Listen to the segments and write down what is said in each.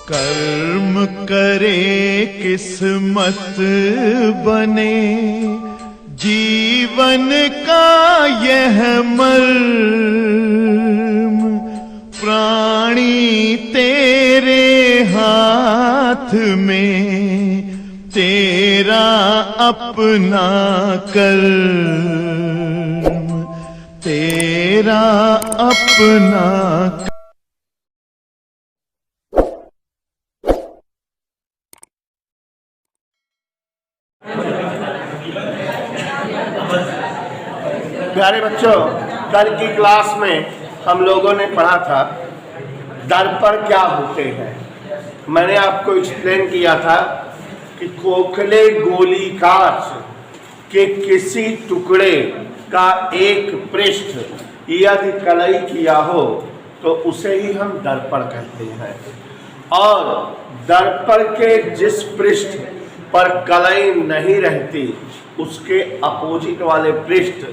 कर्म करे किस्मत बने, जीवन का यह मर्म प्राणी तेरे हाथ में, तेरा अपना कर्म, तेरा अपना कर्म। प्यारे बच्चों, कल की क्लास में हम लोगों ने पढ़ा था दर्पण क्या होते हैं। मैंने आपको एक्सप्लेन किया था कि खोखले गोलीकार के किसी टुकड़े का एक पृष्ठ यदि कलई किया हो तो उसे ही हम दर्पण कहते हैं, और दर्पण के जिस पृष्ठ पर कलई नहीं रहती उसके अपोजिट वाले पृष्ठ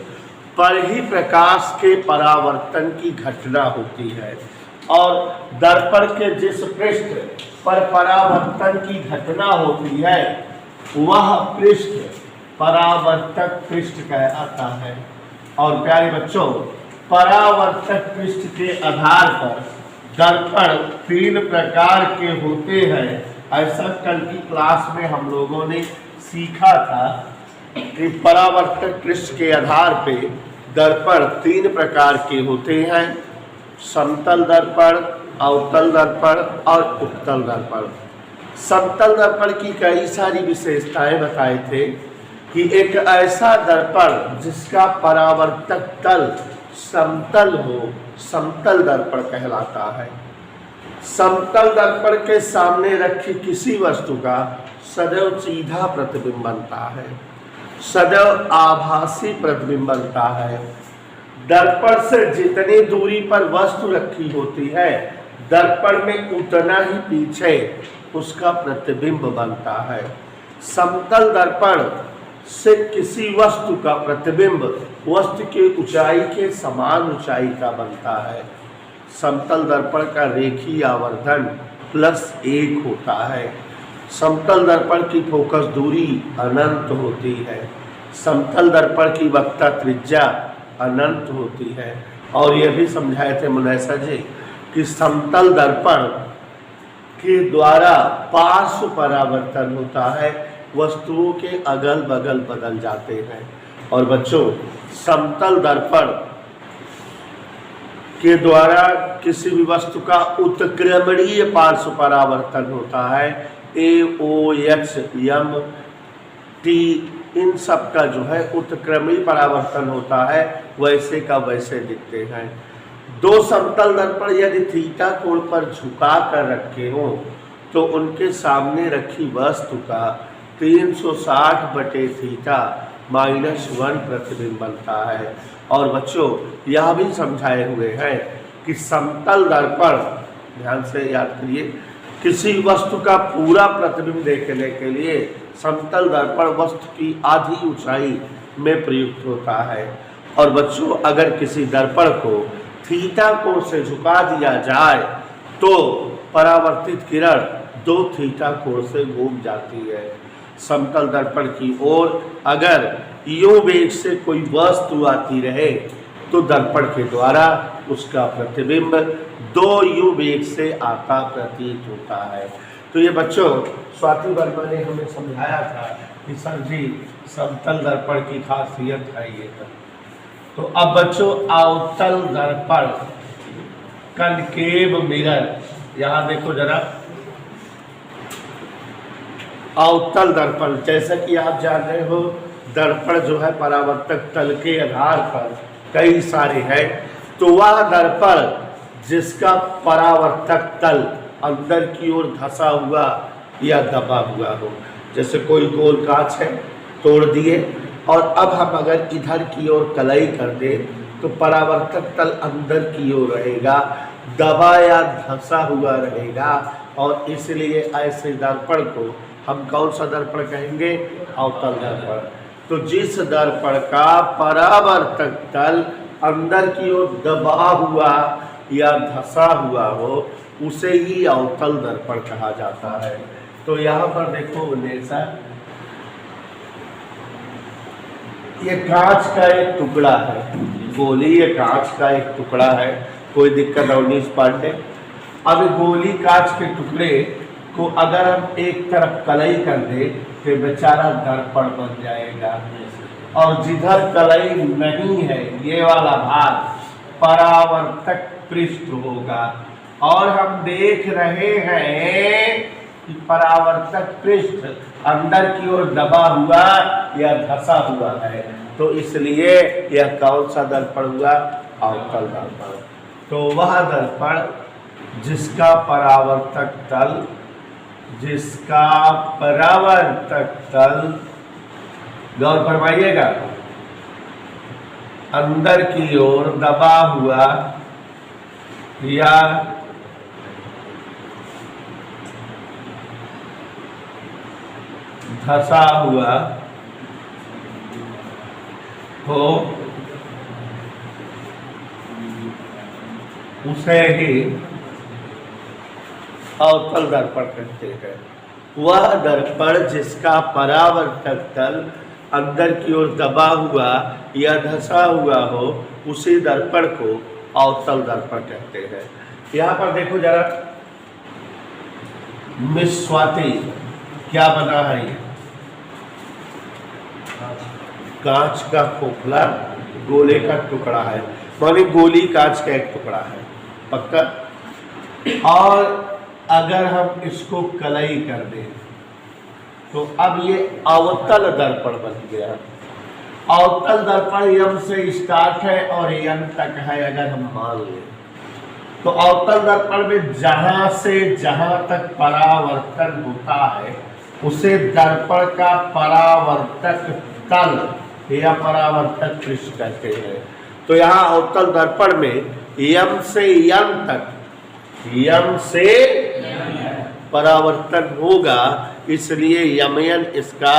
पर ही प्रकाश के परावर्तन की घटना होती है, और दर्पण के जिस पृष्ठ पर परावर्तन की घटना होती है वह पृष्ठ परावर्तक पृष्ठ कहलाता है। और प्यारे बच्चों, परावर्तक पृष्ठ के आधार पर दर्पण 3 प्रकार के होते हैं। ऐसा कल की क्लास में हम लोगों ने सीखा था कि परावर्तक पृष्ठ के आधार पे दर्पण 3 प्रकार के होते हैं: समतल दर्पण, अवतल दर्पण और उत्तल दर्पण। समतल दर्पण की कई सारी विशेषताएं बताए थे कि एक ऐसा दर्पण जिसका परावर्तक तल समतल हो, समतल दर्पण कहलाता है। समतल दर्पण के सामने रखी किसी वस्तु का सदैव सीधा प्रतिबिंब बनता है, सदैव आभासी प्रतिबिंब बनता है। दर्पण से जितनी दूरी पर वस्तु रखी होती है दर्पण में उतना ही पीछे उसका प्रतिबिंब बनता है। समतल दर्पण से किसी वस्तु का प्रतिबिंब वस्तु की ऊंचाई के समान ऊंचाई का बनता है। समतल दर्पण का रेखीय आवर्धन +1 होता है। समतल दर्पण की फोकस दूरी अनंत होती है। समतल दर्पण की वक्ता त्रिज्या अनंत होती है। और यह भी समझाए थे मुनैसा जी कि समतल दर्पण के द्वारा पार्श्व परावर्तन होता है, वस्तुओं के अगल बगल बदल जाते हैं। और बच्चों, समतल दर्पण के द्वारा किसी भी वस्तु का उत्क्रमणीय पार्श्व परावर्तन होता है। AOH, M, T इन सब का जो है उत्क्रमणीय परावर्तन होता है, वैसे का वैसे दिखते हैं। 2 समतल दर्पण यदि थीटा कोण पर झुका कर रखे हों तो उनके सामने रखी वस्तु का 360/θ-1 प्रतिबिंब बनता है। और बच्चों, यह भी समझाए हुए हैं कि समतल दर्पण, ध्यान से याद करिए, किसी वस्तु का पूरा प्रतिबिंब देखने के लिए समतल दर्पण वस्तु की आधी ऊंचाई में प्रयुक्त होता है। और बच्चों, अगर किसी दर्पण को थीटा कोण से झुका दिया जाए तो परावर्तित किरण 2 थीटा कोण से घूम जाती है। समतल दर्पण की ओर अगर यू वेग से कोई वस्तु आती रहे तो दर्पण के द्वारा उसका प्रतिबिंब 2 यू वेग से आता प्रतीत होता है। तो ये बच्चों, स्वाति वर्मा ने हमें समझाया था कि सर जी समतल दर्पण की खासियत है ये। तो अब बच्चों, अवतल दर्पण, कनकेव मिरर, यहाँ देखो जरा। अवतल दर्पण, जैसा कि आप जान रहे हो, दर्पण जो है परावर्तक तल के आधार पर कई सारे हैं। तो वह दर्पण जिसका परावर्तक तल अंदर की ओर धंसा हुआ या दबा हुआ हो, जैसे कोई गोल कांच है, तोड़ दिए और अब हम अगर इधर की ओर कलई कर दें तो परावर्तक तल अंदर की ओर रहेगा, दबा या धंसा हुआ रहेगा। और इसलिए ऐसे दर्पण को हम कौन सा दर्पण कहेंगे? अवतल दर्पण। तो जिस दर्पण का परावर्तक तल अंदर की ओर दबा हुआ या धंसा हुआ हो उसे ही अवतल दर्पण कहा जाता है। तो यहाँ पर देखो नेसा, ये कांच का एक टुकड़ा है, गोली ये कांच का एक टुकड़ा है, कोई दिक्कत अवनीश पांडे। अब गोली कांच के टुकड़े को अगर हम एक तरफ कलई कर दे तो बेचारा दर्पण बन जाएगा, और जिधर कलई नहीं है ये वाला भाग परावर्तक पृष्ठ होगा। और हम देख रहे हैं कि परावर्तक पृष्ठ अंदर की ओर दबा हुआ या धसा हुआ है, तो इसलिए यह कौन सा दर्पण हुआ? अवतल दर्पण। तो वह दर्पण जिसका परावर्तक तल, गौर फरमाइएगा, अंदर की ओर दबा हुआ या धसा हुआ हो, उसे ही अवतल दर्पण कहते हैं। वह दर्पण जिसका परावर्तक तल अंदर की ओर दबा हुआ या धसा हुआ हो, उसी दर्पण को अवतल दर्पण कहते हैं। यहाँ पर देखो जरा, मिस स्वाति, क्या बना है ये? कांच का खोखला गोले का टुकड़ा है, माने गोली कांच का एक टुकड़ा है, पक्का। और अगर हम इसको कलई कर दें तो अब ये अवतल दर्पण बन गया। अवतल दर्पण यम से स्टार्ट है और यम तक है, अगर हम मान लें तो अवतल दर्पण में जहां से जहां तक परावर्तन होता है उसे दर्पण का परावर्तक तल या परावर्तक पृष्ठ कहते हैं। तो यहाँ अवतल दर्पण में यम से यम तक, यम से परावर्तन होगा, इसलिए यमयन इसका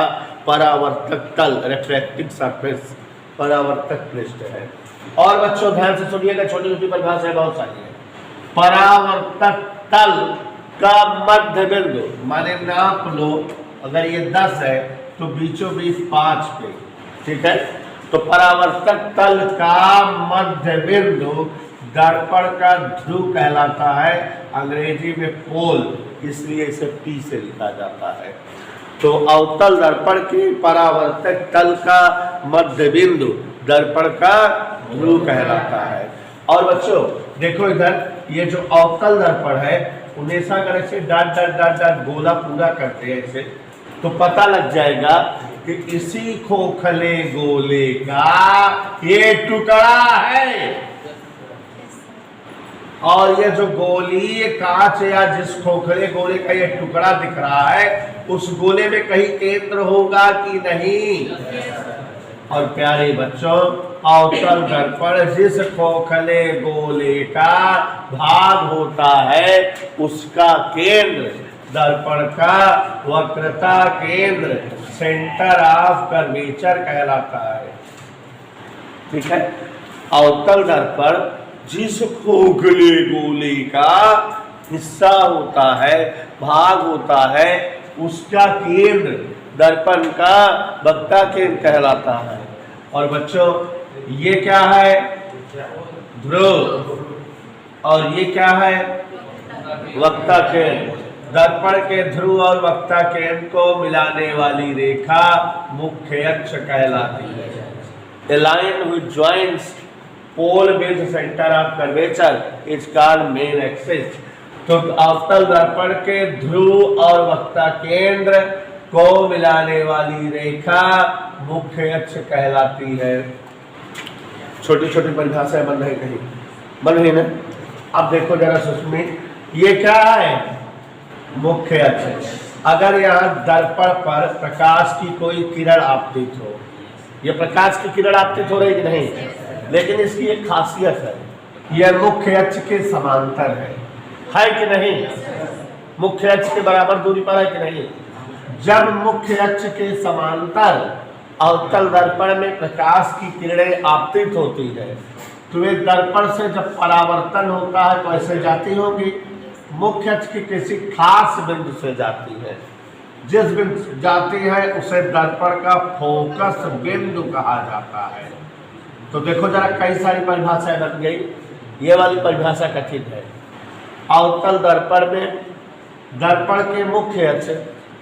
परावर्तक तल, रिफ्रैक्टिंग सरफेस, परावर्तक पृष्ठ है। और बच्चों ध्यान से सुनिएगा, छोटी छोटी परिभाषाएं बहुत सारी है। परावर्तक तल का मध्य बिंदु, माने नाप लो, अगर ये 10 है तो बीचों बीच 5 पे, ठीक है। तो परावर्तक तल का मध्य बिंदु दर्पण का ध्रुव कहलाता है, अंग्रेजी में पोल, इसलिए इसे P से लिखा जाता है। तो अवतल दर्पण के परावर्तक तल का मध्य बिंदु दर्पण का ध्रुव कहलाता है। और बच्चों देखो इधर, ये जो अवतल दर्पण है उन्हें अगर ऐसे डाट डाट डाट डाट गोला पूरा करते हैं ऐसे, तो पता लग जाएगा कि इसी खोखले गोले का ये टुकड़ा है। और ये जो गोली, ये कांच या जिस खोखले गोले का ये टुकड़ा दिख रहा है, उस गोले में कहीं केंद्र होगा कि नहीं? और प्यारे बच्चों, अवतल दर्पण जिस खोखले गोले का भाग होता है उसका केंद्र, दर्पण का वक्रता केंद्र, सेंटर ऑफ कर्वेचर कहलाता है, ठीक है। अवतल दर्पण जिस खोखले गोले का हिस्सा होता है, भाग होता है, उसका केंद्र दर्पण का वक्ता केंद्र कहलाता है। और बच्चों ये क्या है? ध्रुव। और ये क्या है? वक्ता केंद्र। दर्पण के ध्रुव और वक्ता केंद्र को मिलाने वाली रेखा मुख्य अक्ष कहलाती है। A line which joins pole with center of curvature is called main axis। तो अवतल दर्पण के ध्रुव और वक्ता केंद्र को मिलाने वाली रेखा मुख्य अक्ष कहलाती है। छोटी छोटी परिभाषाएं बन रही, कहीं बन रही ना? अब देखो जरा सुष्मी, ये क्या है? मुख्य अक्ष। अगर यहाँ दर्पण पर प्रकाश की कोई किरण आपतित हो, ये प्रकाश की किरण आपतित हो रही कि नहीं? लेकिन इसकी एक खासियत है, यह मुख्य अक्ष के समांतर है कि नहीं? मुख्य अक्ष के बराबर दूरी पर है कि नहीं? जब मुख्य अक्ष के समांतर अवतल दर्पण में प्रकाश की किरणें आपतित होती है तो वे दर्पण से जब परावर्तन होता है तो ऐसे जाती होगी, मुख्य अक्ष की किसी खास बिंदु से जाती है, जिस बिंदु से जाती है उसे दर्पण का फोकस बिंदु कहा जाता है। तो देखो जरा कई सारी परिभाषाएं बन गई, ये वाली परिभाषा कठिन है। अवतल दर्पण में दर्पण के मुख्य अक्ष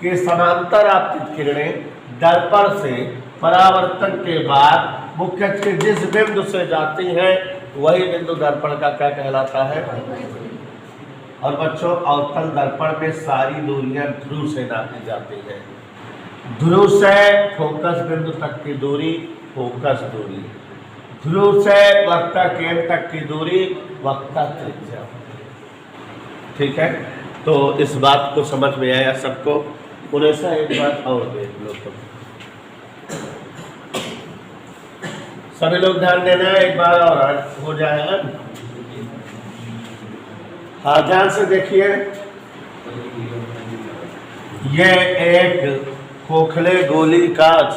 के समांतर आपतित किरणें दर्पण से परावर्तन के बाद मुख्य अक्ष के जिस बिंदु से जाती है वही बिंदु दर्पण का क्या कहलाता है। और बच्चों अवतल दर्पण में सारी दूरियां ध्रुव से नापी जाती है। ध्रुव से फोकस बिंदु तक की दूरी फोकस दूरी, ध्रुव से वक्ता केंद्र तक की दूरी वक्ता त्रिज्या। ठीक है, तो इस बात को समझ में आया सबको। उन्हें से एक बात और देख लो तुम सभी लोग, ध्यान देना है, एक बार और हो जाएगा। हाँ ध्यान से देखिए, ये एक खोखले गोली कांच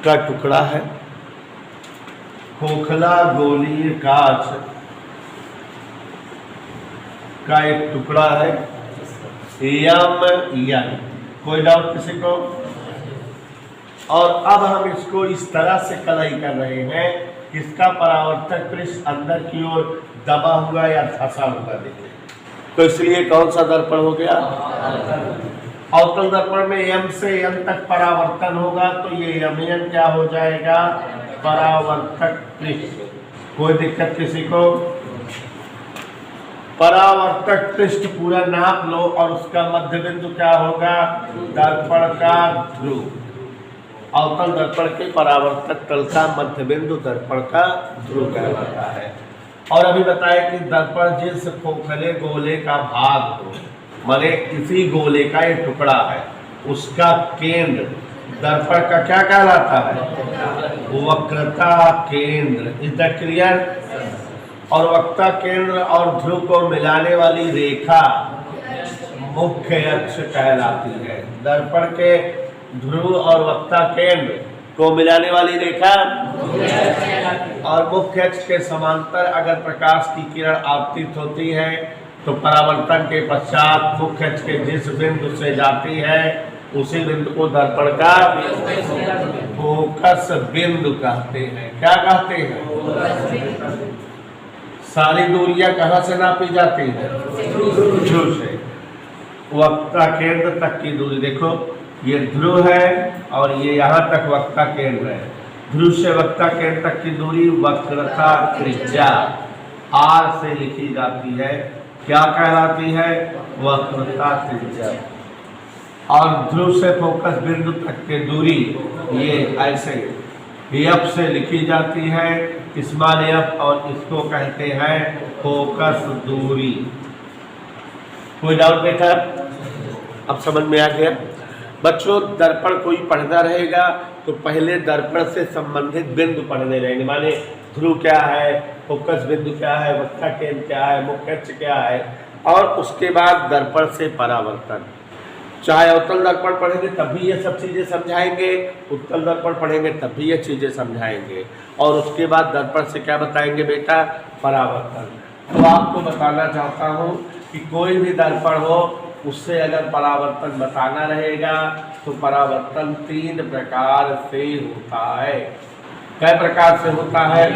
का टुकड़ा है। खोखला गोली कांच का एक टुकड़ा है, यम। कोई डाउट किसी को? और अब हम इसको इस तरह से कलाई कर रहे हैं, इसका परावर्तक पृष्ठ अंदर की ओर दबा हुआ या धंसा हुआ दिखे। तो इसलिए कौन सा दर्पण हो गया? अवतल दर्पण में यम से यम तक परावर्तन होगा, तो ये यम क्या हो जाएगा? परावर्तक पृष्ठ। कोई दिक्कत किसी को? परावर्तक पृष्ठ पूरा नाप लो और उसका मध्य बिंदु क्या होगा? दर्पण का ध्रुव। अवतल दर्पण के परावर्तक तल का मध्य बिंदु दर्पण का ध्रुव कहलाता है। और अभी बताया कि दर्पण जिस खोखले गोले का भाग हो, माने किसी गोले का ये टुकड़ा है, उसका केंद्र दर्पण का क्या कहलाता है? वक्रता केंद्र। Is that clear? और वक्ता केंद्र और ध्रुव को मिलाने वाली रेखा मुख्य अक्ष कहलाती है। दर्पण के ध्रुव और वक्ता केंद्र को मिलाने वाली रेखा और मुख्य अक्ष के समांतर अगर प्रकाश की किरण आपतित होती है तो परावर्तन के पश्चात मुख्य अक्ष के जिस बिंदु से जाती है उसी बिंदु को दर्पण का फोकस बिंदु कहते हैं। क्या कहते हैं? सारी दूरियां कहाँ से नापी जाती है? ध्रुव से। वक्ता केंद्र तक की दूरी देखो, ये ध्रुव है और ये यहाँ तक वक्ता केंद्र है। ध्रुव से वक्ता केंद्र तक की दूरी वक्रता त्रिज्या आर से लिखी जाती है। क्या कहलाती है? वक्रता त्रिज्या। और ध्रुव से फोकस बिंदु तक की दूरी ये ऐसे एफ से लिखी जाती है, स्मॉल एफ, और इसको कहते हैं फोकस दूरी। कोई डाउट बेटा? अब समझ में आ गया? बच्चों दर्पण कोई पढ़ना रहेगा तो पहले दर्पण से संबंधित बिंदु पढ़ने रहेंगे, माने ध्रुव क्या है, फोकस बिंदु क्या है, वक्ता केंद्र क्या है, मुख्य अक्ष क्या है, और उसके बाद दर्पण से परावर्तन। चाहे अवतल दर्पण पढ़ेंगे तब भी ये सब चीज़ें समझाएंगे, उत्तल दर्पण पढ़ेंगे तब भी ये चीज़ें समझाएंगे, और उसके बाद दर्पण से क्या बताएंगे बेटा? परावर्तन। तो आपको बताना चाहता हूँ कि कोई भी दर्पण हो उससे अगर परावर्तन बताना रहेगा तो परावर्तन 3 प्रकार से होता है। कै प्रकार से होता है?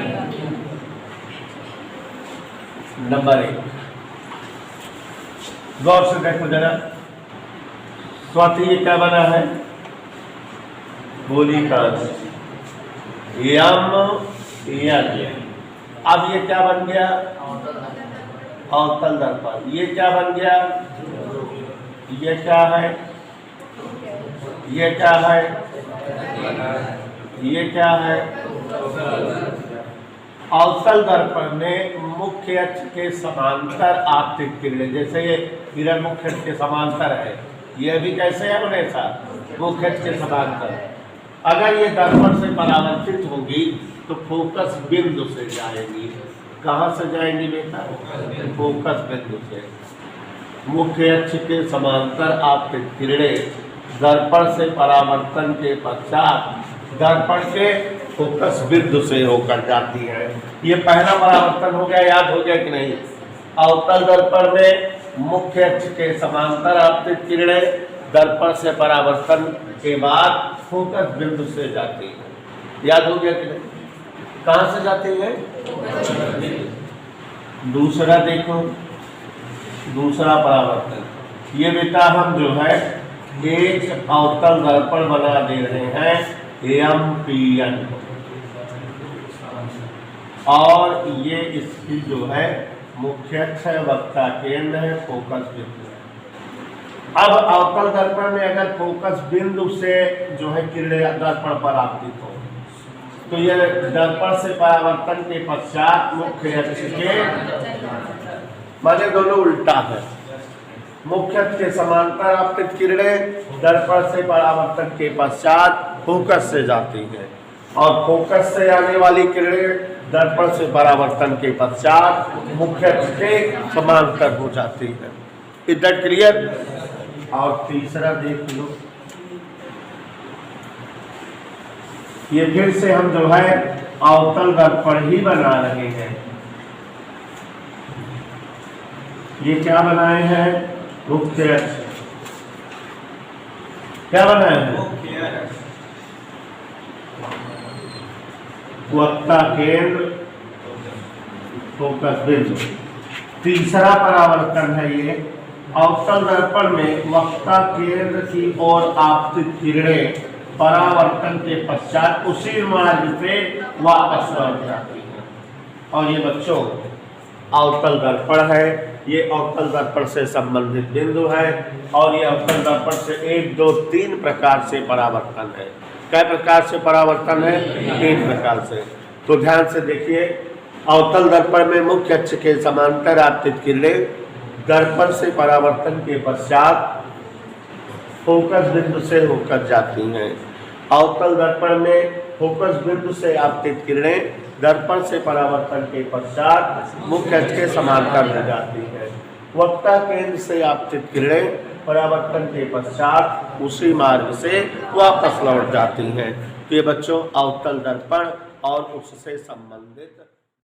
नंबर 1, गौर से देखो जरा, स्वाति ये क्या बना है? गोली कांच, यम यज्ञ। अब ये क्या बन गया? अवतल दर्पण। ये क्या बन गया? ये क्या है? ये क्या है? ये क्या है? अवतल दर्पण में मुख्य अक्ष के समांतर आपतित किरणें, जैसे ये किरण मुख्य अक्ष के समांतर है, यह भी कैसे है बने साथ? मुख्य अक्ष के समांतर। अगर ये दर्पण से परावर्तित होगी तो फोकस बिंदु से जाएगी। कहाँ से जाएंगी बेटा? फोकस बिंदु से। मुख्य अक्ष के समांतर आपतित किरणें दर्पण से परावर्तन के पश्चात दर्पण के फोकस बिंदु से होकर जाती है। ये पहला परावर्तन हो गया, याद हो गया कि नहीं? अवतल दर्पण में मुख्य अक्ष के समांतर आपतित किरणें दर्पण से परावर्तन के बाद फोकस बिंदु से जाती है। याद हो गया कि नहीं? कहाँ से जाती है? दूसरा देखो, दूसरा परावर्तन, ये बेटा हम जो है एक अवतल दर्पण बना दे रहे हैं MPN, और ये इसकी जो है मुख्य अक्ष है, वक्ता केंद्र है, फोकस बिंदु है। अब अवतल दर्पण में अगर फोकस बिंदु से जो है किरणें दर्पण पर आपतित हो तो यह दर्पण से परावर्तन के पश्चात मुख्य अक्ष के, माने दोनों उल्टा है, मुख्य अक्ष के समांतर आपतित किरणें दर्पण से परावर्तन के पश्चात फोकस से जाती है, और फोकस से आने वाली किरणें दर्पण से परावर्तन के पश्चात मुख्य अक्ष के समांतर हो जाती है। Is that clear? और तीसरा देख लो, ये फिर से हम जो है अवतल दर्पण ही बना रहे हैं। ये क्या बनाए हैं? मुख्य अक्ष। क्या बनाए हैं? वक्ता केंद्र, फोकस बिंदु। तीसरा परावर्तन है ये, अवतल दर्पण में वक्ता केंद्र की ओर आपतित किरणें परावर्तन के पश्चात उसी मार्ग से वापस लौट जाती है। और ये बच्चों अवतल दर्पण है, ये अवतल दर्पण से संबंधित बिंदु है, और ये अवतल दर्पण से 1, 2, 3 प्रकार से परावर्तन है। क्या प्रकार से परावर्तन है? 3 प्रकार से। तो ध्यान से देखिए, अवतल दर्पण में मुख्य अक्ष के समांतर आपतित किरणें दर्पण से परावर्तन के पश्चात फोकस बिंदु से होकर जाती हैं। अवतल दर्पण में फोकस बिंदु से आपतित किरणें दर्पण से परावर्तन के पश्चात मुख्य अक्ष के समांतर हो जाती है। वक्ता केंद्र से आपतित किरणें परावर्तन के पश्चात उसी मार्ग से वापस लौट जाती हैं। तो ये बच्चों अवतल दर्पण और उससे संबंधित